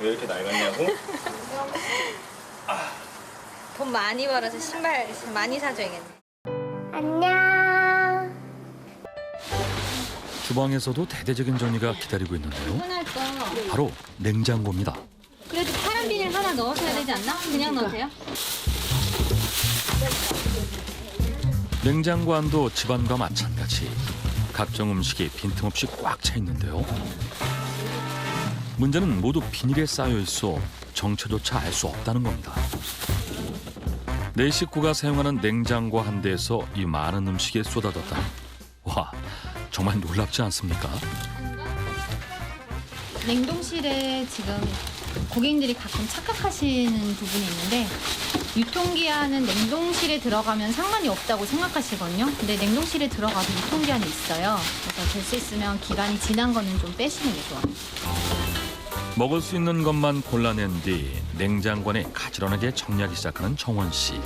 왜 이렇게 낡았냐고? 돈 많이 벌어서 신발 많이 사줘야겠네. 안녕. 주방에서도 대대적인 정리가 기다리고 있는데요. 끝날 거. 바로 냉장고입니다. 그래도 파란 비닐 하나 넣으셔야 되지 않나? 그냥 넣으세요? 냉장고 안도 집안과 마찬가지 각종 음식이 빈틈없이 꽉 차 있는데요. 문제는 모두 비닐에 쌓여 있어 정체조차 알 수 없다는 겁니다. 네 식구가 사용하는 냉장고 한 대에서 이 많은 음식이 쏟아졌다. 와, 정말 놀랍지 않습니까? 냉동실에 지금 고객님들이 가끔 착각하시는 부분이 있는데 유통기한은 냉동실에 들어가면 상관이 없다고 생각하시거든요. 근데 냉동실에 들어가도 유통기한이 있어요. 그래서 될 수 있으면 기간이 지난 거는 좀 빼시는 게 좋아요. 먹을 수 있는 것만 골라낸 뒤 냉장고 안에 가지런하게 정리하기 시작하는 정원 씨.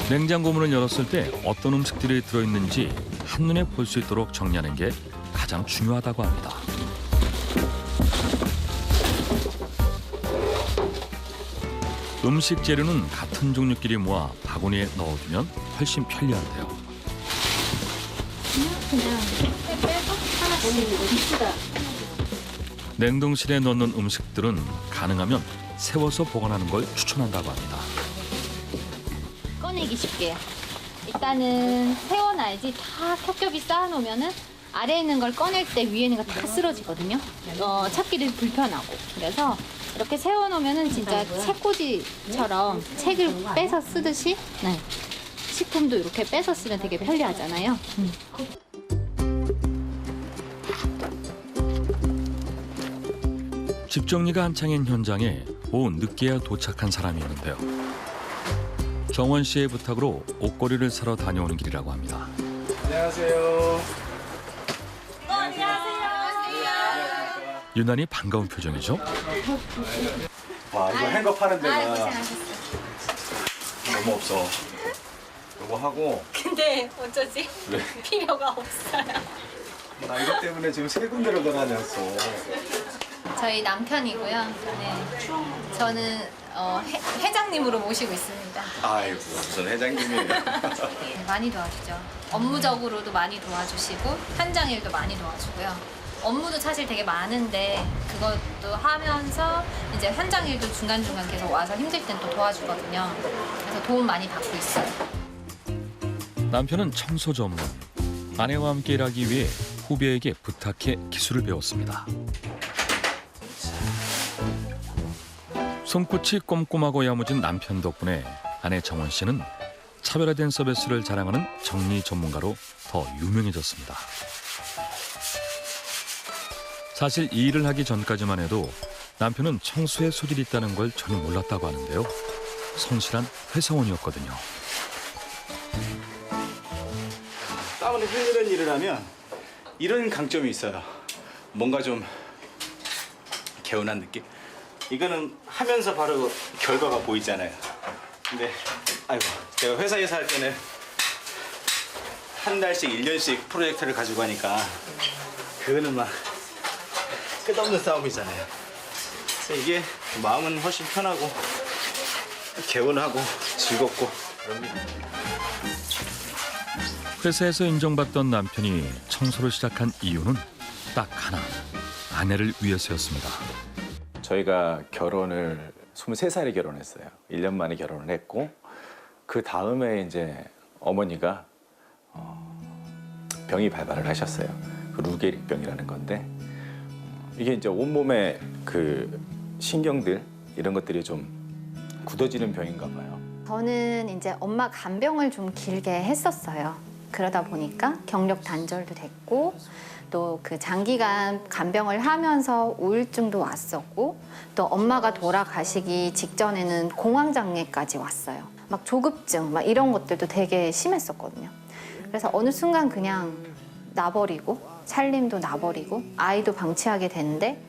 냉장고 문을 열었을 때 어떤 음식들이 들어있는지 한눈에 볼 수 있도록 정리하는 게 가장 중요하다고 합니다. 음식 재료는 같은 종류끼리 모아 바구니에 넣어두면 훨씬 편리한데요. 그냥 빼서 하나씩 냉동실에 넣는 음식들은 가능하면 세워서 보관하는 걸 추천한다고 합니다. 꺼내기 쉽게. 일단은 세워놔야지 다 겹겹이 쌓아놓으면은 아래에 있는 걸 꺼낼 때 위에 있는 거 다 쓰러지거든요. 찾기도 불편하고. 그래서 이렇게 세워놓으면은 진짜 책꽂이처럼 책을 빼서 쓰듯이 네. 식품도 이렇게 빼서 쓰면 되게 편리하잖아요. 집 정리가 한창인 현장에 오후 늦게야 도착한 사람이 있는데요. 정원 씨의 부탁으로 옷걸이를 사러 다녀오는 길이라고 합니다. 안녕하세요. 유난히 반가운 표정이죠. 와, 이거 행거 파는 데가 고생하셨어요. 너무 없어. 이거 하고 근데 어쩌지? 왜? 필요가 없어요. 나 이것 때문에 지금 세 군데로 다녔어. 저희 남편이고요. 네. 저는 회장님으로 모시고 있습니다. 아이고, 무슨 회장님이에요. 네, 많이 도와주죠. 업무적으로도 많이 도와주시고 현장 일도 많이 도와주고요. 업무도 사실 되게 많은데 그것도 하면서 이제 현장 일도 중간중간 계속 와서 힘들 땐 또 도와주거든요. 그래서 도움 많이 받고 있어요. 남편은 청소 전문. 아내와 함께 일하기 위해 후배에게 부탁해 기술을 배웠습니다. 손끝이 꼼꼼하고 야무진 남편 덕분에 아내 정원 씨는 차별화된 서비스를 자랑하는 정리 전문가로 더 유명해졌습니다. 사실 이 일을 하기 전까지만 해도 남편은 청소에 소질이 있다는 걸 전혀 몰랐다고 하는데요. 성실한 회사원이었거든요. 땀을 흘리는 일을 하면 이런 강점이 있어요. 뭔가 좀 개운한 느낌? 이거는 하면서 바로 결과가 보이잖아요. 근데 아이고, 제가 회사에서 할 때는 한 달씩 1년씩 프로젝트를 가지고 가니까 그거는 막 끝없는 싸움이잖아요. 그래서 이게 마음은 훨씬 편하고 개운하고 즐겁고 그럽니다. 회사에서 인정받던 남편이 청소를 시작한 이유는 딱 하나, 아내를 위해서였습니다. 저희가 결혼을 23살에 결혼했어요. 1년 만에 결혼을 했고 그 다음에 이제 어머니가 병이 발발을 하셨어요. 그 루게릭병이라는 건데 이게 이제 온몸에 그 신경들 이런 것들이 좀 굳어지는 병인가 봐요. 저는 이제 엄마 간병을 좀 길게 했었어요. 그러다 보니까 경력 단절도 됐고 또 그 장기간 간병을 하면서 우울증도 왔었고 또 엄마가 돌아가시기 직전에는 공황장애까지 왔어요. 막 조급증 막 이런 것들도 되게 심했었거든요. 그래서 어느 순간 그냥 놔버리고 살림도 놔버리고 아이도 방치하게 됐는데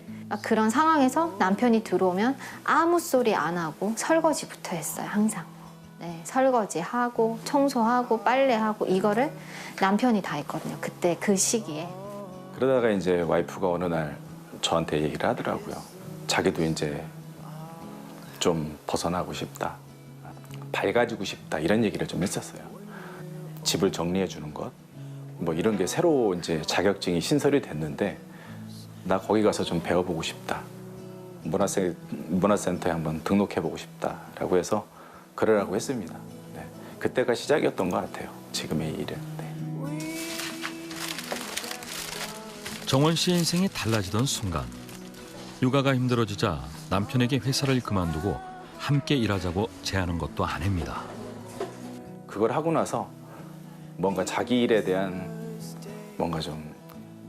그런 상황에서 남편이 들어오면 아무 소리 안 하고 설거지부터 했어요, 항상. 네, 설거지하고 청소하고 빨래하고 이거를 남편이 다 했거든요. 그때 그 시기에. 그러다가 이제 와이프가 어느 날 저한테 얘기를 하더라고요. 자기도 이제 좀 벗어나고 싶다, 밝아지고 싶다 이런 얘기를 좀 했었어요. 집을 정리해 주는 것, 뭐 이런 게 새로 이제 자격증이 신설이 됐는데 나 거기 가서 좀 배워보고 싶다. 문화센터에 한번 등록해보고 싶다라고 해서 그러라고 했습니다. 네. 그때가 시작이었던 것 같아요. 지금의 일은. 네. 정원 씨 인생이 달라지던 순간 육아가 힘들어지자 남편에게 회사를 그만두고 함께 일하자고 제안한 것도 아내입니다. 그걸 하고 나서 뭔가 자기 일에 대한 뭔가 좀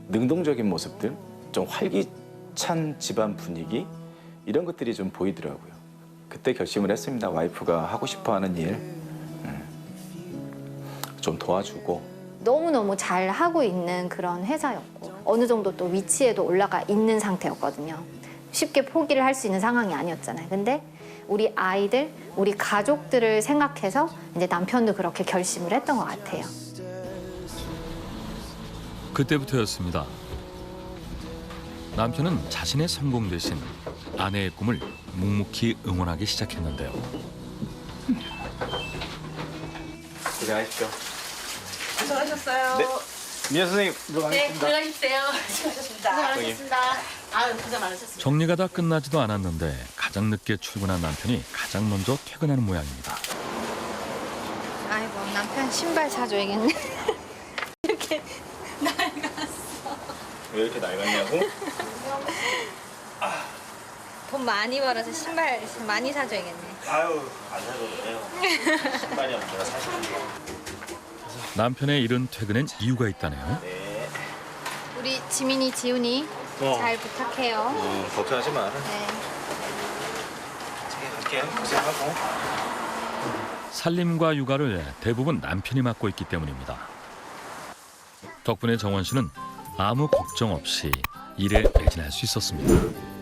능동적인 모습들, 좀 활기찬 집안 분위기 이런 것들이 좀 보이더라고요. 그때 결심을 했습니다. 와이프가 하고 싶어하는 일 좀 도와주고 너무너무 잘 하고 있는 그런 회사였고 어느 정도 또 위치에도 올라가 있는 상태였거든요. 쉽게 포기를 할 수 있는 상황이 아니었잖아요. 근데 우리 아이들, 우리 가족들을 생각해서 이제 남편도 그렇게 결심을 했던 것 같아요. 그때부터였습니다. 남편은 자신의 성공 대신 아내의 꿈을 묵묵히 응원하기 시작했는데요. 고생하십시오. 수고하셨어요. 네. 미연 선생님 네, 들어가십시오. 수고하셨습니다. 고생하셨습니다. 아유, 고생 많으셨습니다. 정리가 다 끝나지도 않았는데 가장 늦게 출근한 남편이 가장 먼저 퇴근하는 모양입니다. 아이고 남편 신발 사줘야겠네. 왜 이렇게 낡았냐고? 돈 많이 벌어서 신발 많이 사줘야겠네. 아유 안 사줘도 돼요. 신발이 없는 제가 사실은. 남편의 이른 퇴근엔 이유가 있다네요. 네. 우리 지민이, 지훈이 잘 부탁해요. 걱정하지 마. 네. 갈게. 고생하고. 살림과 육아를 대부분 남편이 맡고 있기 때문입니다. 덕분에 정원 씨는 아무 걱정 없이 일에 매진할 수 있었습니다.